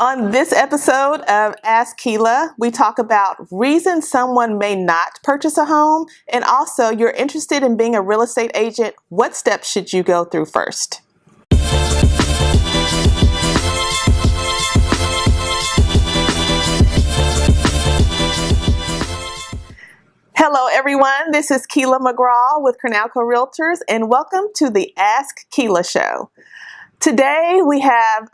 On this episode of Ask Keela, we talk about reasons someone may not purchase a home, and also you're interested in being a real estate agent. What steps should you go through first? Hello everyone, this is Keela McGraw with Crowley Realtors, and welcome to the Ask Keela show. Today we have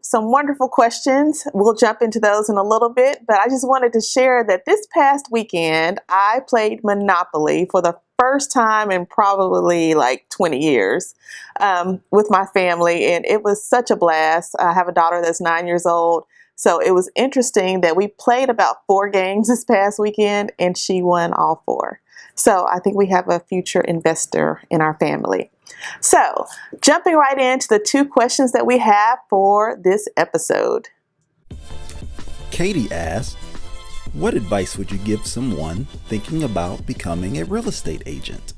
some wonderful questions. We'll jump into those in a little bit, but I just wanted to share that this past weekend I played Monopoly for the first time in probably like 20 years with my family, and it was such a blast. I have a daughter that's 9 years old, so it was interesting that we played about 4 games this past weekend and she won all 4. So I think we have a future investor in our family. So, jumping right into the 2 questions that we have for this episode. Katie asked, what advice would you give someone thinking about becoming a real estate agent?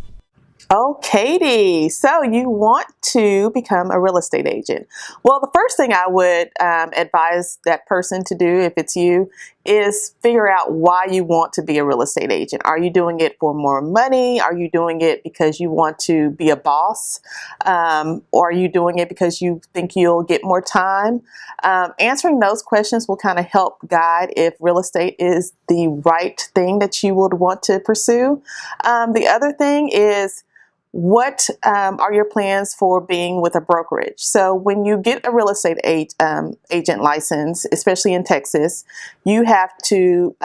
Oh, Katie, so you want to become a real estate agent. Well, the first thing I would advise that person to do, if it's you, is figure out why you want to be a real estate agent. Are you doing it for more money? Are you doing it because you want to be a boss? Or are you doing it because you think you'll get more time? Answering those questions will kind of help guide if real estate is the right thing that you would want to pursue. The other thing is, what are your plans for being with a brokerage? So when you get a real estate agent license, especially in Texas, you have to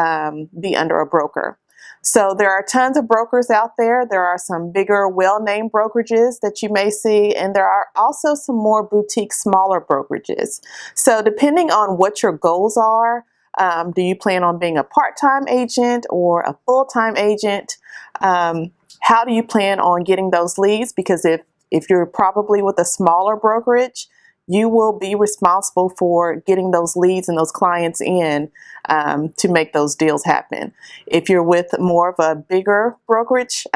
be under a broker. So there are tons of brokers out there. There are some bigger, well-named brokerages that you may see, and there are also some more boutique, smaller brokerages. So depending on what your goals are, do you plan on being a part-time agent or a full-time agent? How do you plan on getting those leads? Because if you're probably with a smaller brokerage, you will be responsible for getting those leads and those clients in to make those deals happen. If you're with more of a bigger brokerage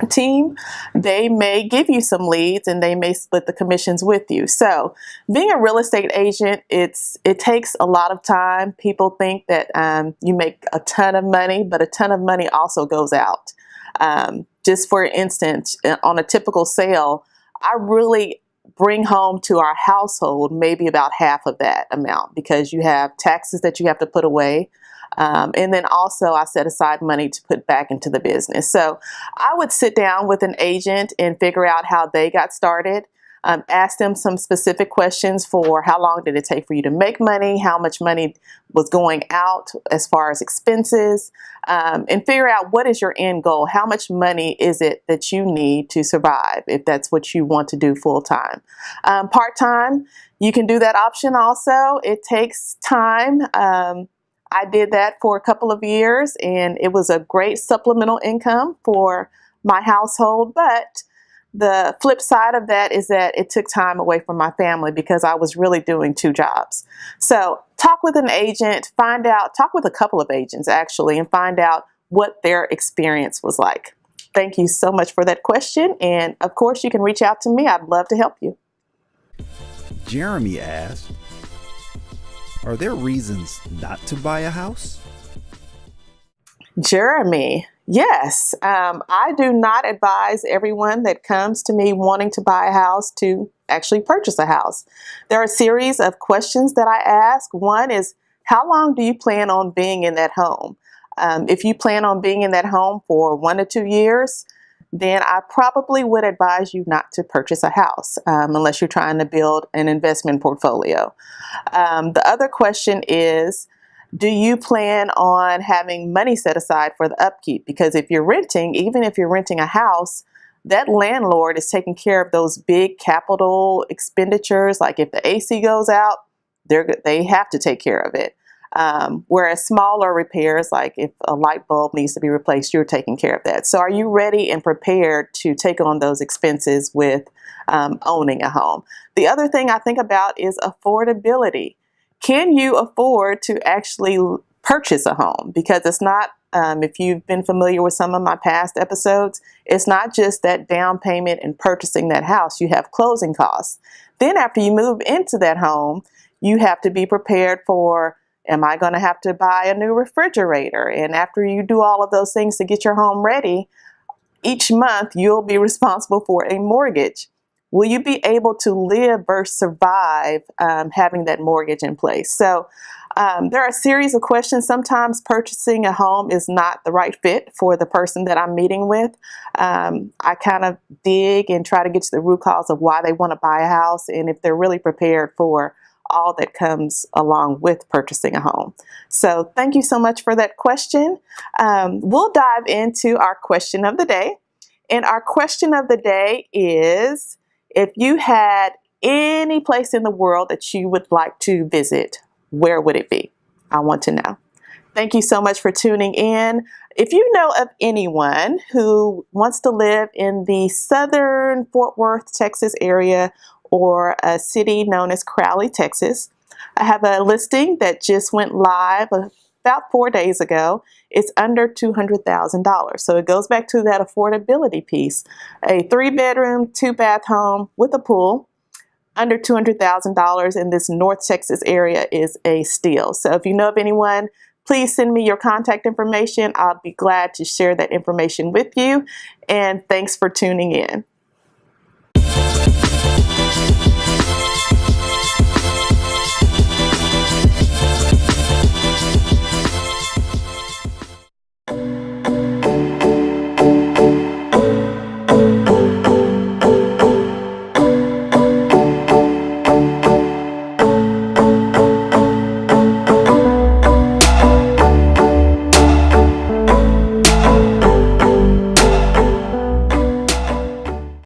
team, they may give you some leads and they may split the commissions with you. So being a real estate agent, it takes a lot of time. People think that you make a ton of money, but a ton of money also goes out. Just for instance, on a typical sale, I really bring home to our household maybe about half of that amount because you have taxes that you have to put away. And then also I set aside money to put back into the business. So I would sit down with an agent and figure out how they got started. Ask them some specific questions for how long did it take for you to make money, how much money was going out as far as expenses, and figure out what is your end goal. How much money is it that you need to survive if that's what you want to do full time. Part-time, you can do that option also. It takes time. I did that for a couple of years and it was a great supplemental income for my household, but the flip side of that is that it took time away from my family because I was really doing 2 jobs. So talk with an agent, talk with a couple of agents actually, and find out what their experience was like. Thank you so much for that question. And of course, you can reach out to me. I'd love to help you. Jeremy asked, are there reasons not to buy a house? Jeremy, yes. I do not advise everyone that comes to me wanting to buy a house to actually purchase a house. There are a series of questions that I ask. One is, how long do you plan on being in that home? If you plan on being in that home for 1 to 2 years, then I probably would advise you not to purchase a house unless you're trying to build an investment portfolio. The other question is, do you plan on having money set aside for the upkeep? Because if you're renting, even if you're renting a house, that landlord is taking care of those big capital expenditures. Like if the AC goes out, they have to take care of it. Whereas smaller repairs, like if a light bulb needs to be replaced, you're taking care of that. So are you ready and prepared to take on those expenses with owning a home? The other thing I think about is affordability. Can you afford to actually purchase a home? Because it's not, if you've been familiar with some of my past episodes, it's not just that down payment and purchasing that house. You have closing costs. Then after you move into that home, you have to be prepared for, am I going to have to buy a new refrigerator? And after you do all of those things to get your home ready, each month you'll be responsible for a mortgage. Will you be able to live versus survive having that mortgage in place? So there are a series of questions. Sometimes purchasing a home is not the right fit for the person that I'm meeting with. I kind of dig and try to get to the root cause of why they want to buy a house and if they're really prepared for all that comes along with purchasing a home. So thank you so much for that question. We'll dive into our question of the day. And our question of the day is, if you had any place in the world that you would like to visit, where would it be? I want to know. Thank you so much for tuning in. If you know of anyone who wants to live in the southern Fort Worth, Texas area, or a city known as Crowley, Texas, I have a listing that just went live about 4 days ago. It's under $200,000. So it goes back to that affordability piece. A 3-bedroom, 2-bath home with a pool, under $200,000 in this North Texas area is a steal. So if you know of anyone, please send me your contact information. I'll be glad to share that information with you. And thanks for tuning in.